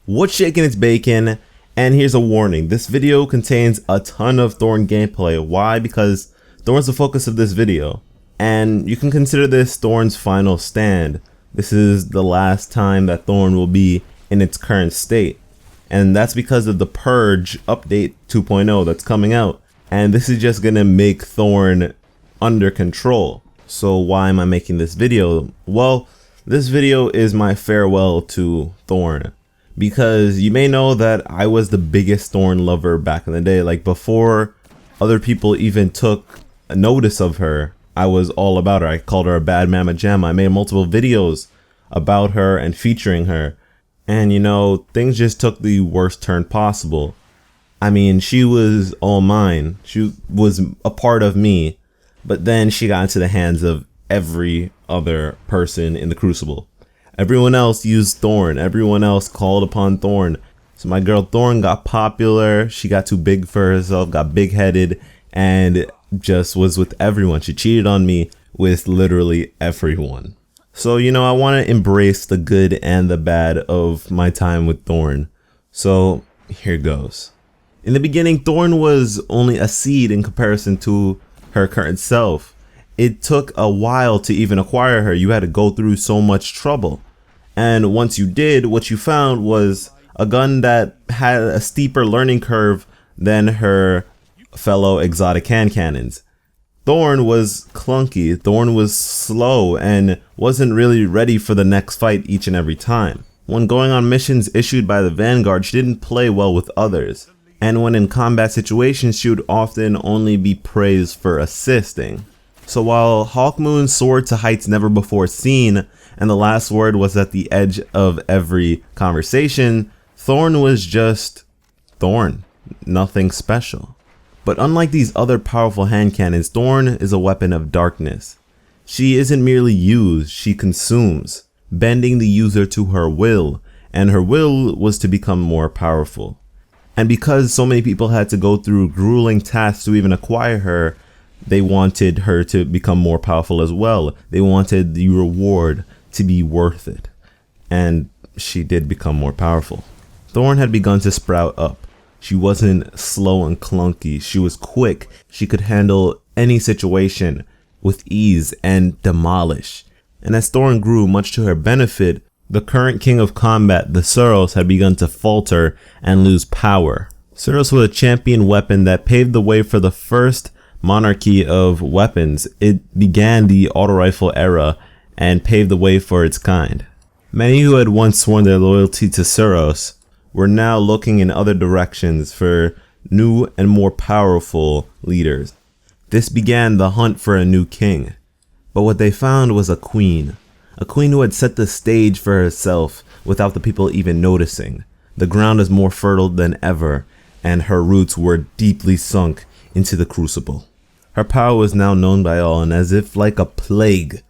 What's shaking? It's bacon, and here's a warning. This video contains a ton of Thorn gameplay. Why? Because Thorn's the focus of this video, and you can consider this Thorn's final stand. This is the last time that Thorn will be in its current state, and that's because of the Purge update 2.0 that's coming out, and this is just gonna make Thorn under control. So why am I making this video? Well, this video is my farewell to Thorn, because you may know that I was the biggest Thorn lover back in the day. Like, before other people even took notice of her, I was all about her. I called her a bad mama jamma. I made multiple videos about her and featuring her, and you know, things just took the worst turn possible. I mean, she was all mine. She was a part of me, but then she got into the hands of every other person in the Crucible. Everyone else used Thorn. Everyone else called upon Thorn. So my girl Thorn got popular. She got too big for herself, got big-headed, and just was with everyone. She cheated on me with literally everyone. So, you know, I want to embrace the good and the bad of my time with Thorn. So here goes. In the beginning, Thorn was only a seed in comparison to her current self. It took a while to even acquire her. You had to go through so much trouble. And once you did, what you found was a gun that had a steeper learning curve than her fellow exotic hand cannons. Thorn was clunky. Thorn was slow and wasn't really ready for the next fight each and every time. When going on missions issued by the Vanguard, she didn't play well with others. And when in combat situations, she would often only be praised for assisting. So while Hawkmoon soared to heights never before seen, and the last word was at the edge of every conversation, Thorn was just Thorn, nothing special. But unlike these other powerful hand cannons, Thorn is a weapon of darkness. She isn't merely used, she consumes, bending the user to her will, and her will was to become more powerful. And because so many people had to go through grueling tasks to even acquire her, they wanted her to become more powerful as well. They wanted the reward to be worth it. And she did become more powerful. Thorn had begun to sprout up. She wasn't slow and clunky. She was quick. She could handle any situation with ease and demolish. And as Thorn grew, much to her benefit, the current king of combat, the Suros, had begun to falter and lose power. Suros was a champion weapon that paved the way for the first monarchy of weapons. It began the auto rifle era and paved the way for its kind. Many who had once sworn their loyalty to Suros were now looking in other directions for new and more powerful leaders. This began the hunt for a new king. But what they found was a queen who had set the stage for herself without the people even noticing. The ground is more fertile than ever, and her roots were deeply sunk into the Crucible. Her power was now known by all, and as if like a plague,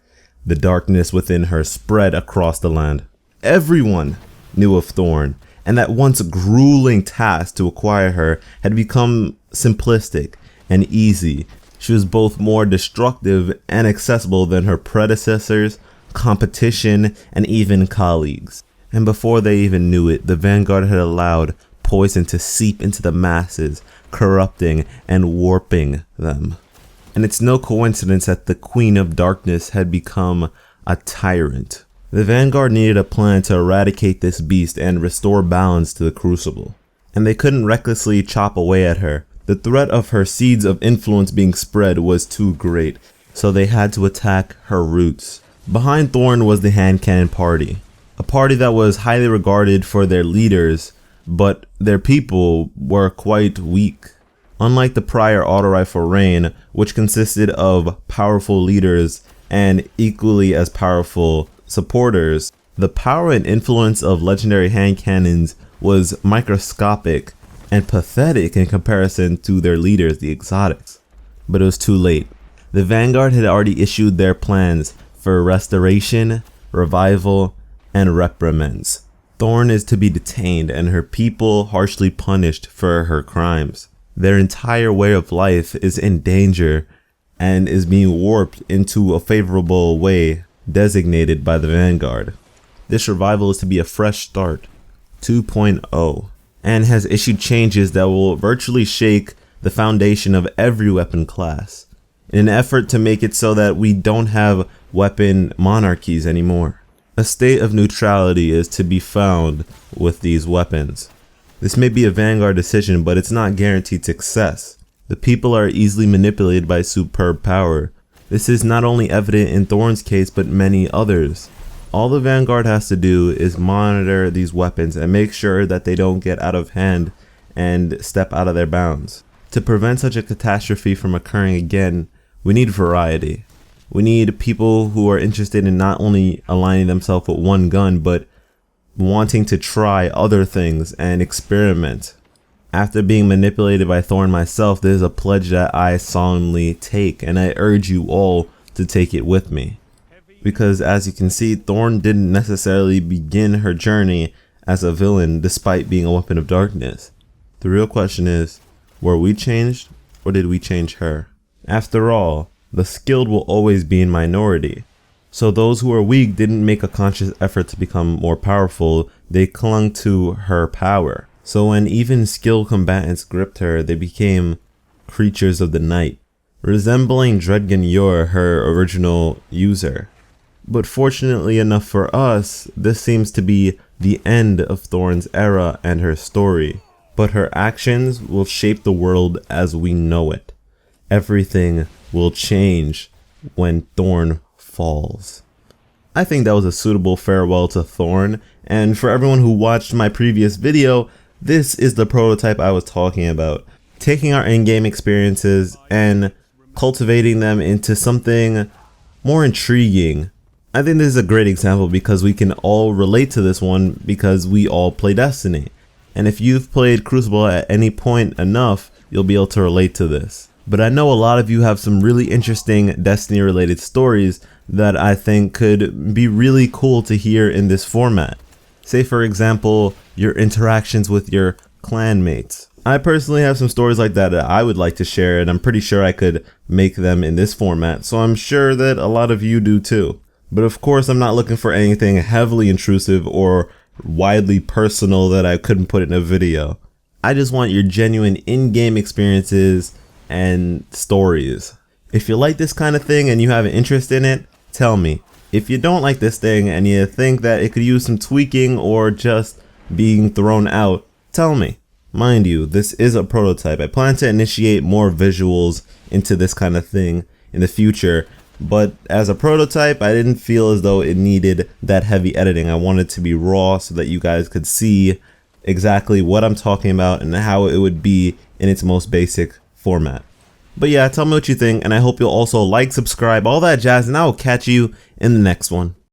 the darkness within her spread across the land. Everyone knew of Thorn, and that once grueling task to acquire her had become simplistic and easy. She was both more destructive and accessible than her predecessors, competition, and even colleagues. And before they even knew it, the Vanguard had allowed poison to seep into the masses, corrupting and warping them. And it's no coincidence that the Queen of Darkness had become a tyrant. The Vanguard needed a plan to eradicate this beast and restore balance to the Crucible. And they couldn't recklessly chop away at her. The threat of her seeds of influence being spread was too great, so they had to attack her roots. Behind Thorn was the Hand Cannon Party, a party that was highly regarded for their leaders, but their people were quite weak. Unlike the prior auto rifle reign, which consisted of powerful leaders and equally as powerful supporters, the power and influence of legendary hand cannons was microscopic and pathetic in comparison to their leaders, the exotics. But it was too late. The Vanguard had already issued their plans for restoration, revival, and reprimands. Thorn is to be detained and her people harshly punished for her crimes. Their entire way of life is in danger and is being warped into a favorable way designated by the Vanguard. This revival is to be a fresh start. 2.0 and has issued changes that will virtually shake the foundation of every weapon class in an effort to make it so that we don't have weapon monarchies anymore. A state of neutrality is to be found with these weapons. This may be a Vanguard decision, but it's not guaranteed success. The people are easily manipulated by superb power. This is not only evident in Thorn's case, but many others. All the Vanguard has to do is monitor these weapons and make sure that they don't get out of hand and step out of their bounds. To prevent such a catastrophe from occurring again, we need variety. We need people who are interested in not only aligning themselves with one gun, but wanting to try other things and experiment. After being manipulated by Thorn myself, this is a pledge that I solemnly take, and I urge you all to take it with me. Because as you can see, Thorn didn't necessarily begin her journey as a villain despite being a weapon of darkness. The real question is, were we changed or did we change her? After all, the skilled will always be in minority. So those who are weak didn't make a conscious effort to become more powerful, they clung to her power. So when even skilled combatants gripped her, they became creatures of the night, resembling Dredgen Yor, her original user. But fortunately enough for us, this seems to be the end of Thorn's era and her story. But her actions will shape the world as we know it. Everything will change when Thorn falls. I think that was a suitable farewell to Thorn, and for everyone who watched my previous video, this is the prototype I was talking about. Taking our in-game experiences and cultivating them into something more intriguing. I think this is a great example because we can all relate to this one because we all play Destiny. And if you've played Crucible at any point enough, you'll be able to relate to this. But I know a lot of you have some really interesting Destiny related stories that I think could be really cool to hear in this format. Say for example, your interactions with your clanmates. I personally have some stories like that I would like to share, and I'm pretty sure I could make them in this format, so I'm sure that a lot of you do too. But of course I'm not looking for anything heavily intrusive or widely personal that I couldn't put in a video. I just want your genuine in-game experiences and stories. If you like this kind of thing and you have an interest in it, tell me. If you don't like this thing and you think that it could use some tweaking or just being thrown out, tell me. Mind you, this is a prototype. I plan to initiate more visuals into this kind of thing in the future, but as a prototype, I didn't feel as though it needed that heavy editing. I wanted it to be raw so that you guys could see exactly what I'm talking about and how it would be in its most basic format. But yeah, tell me what you think, and I hope you'll also like, subscribe, all that jazz, and I will catch you in the next one.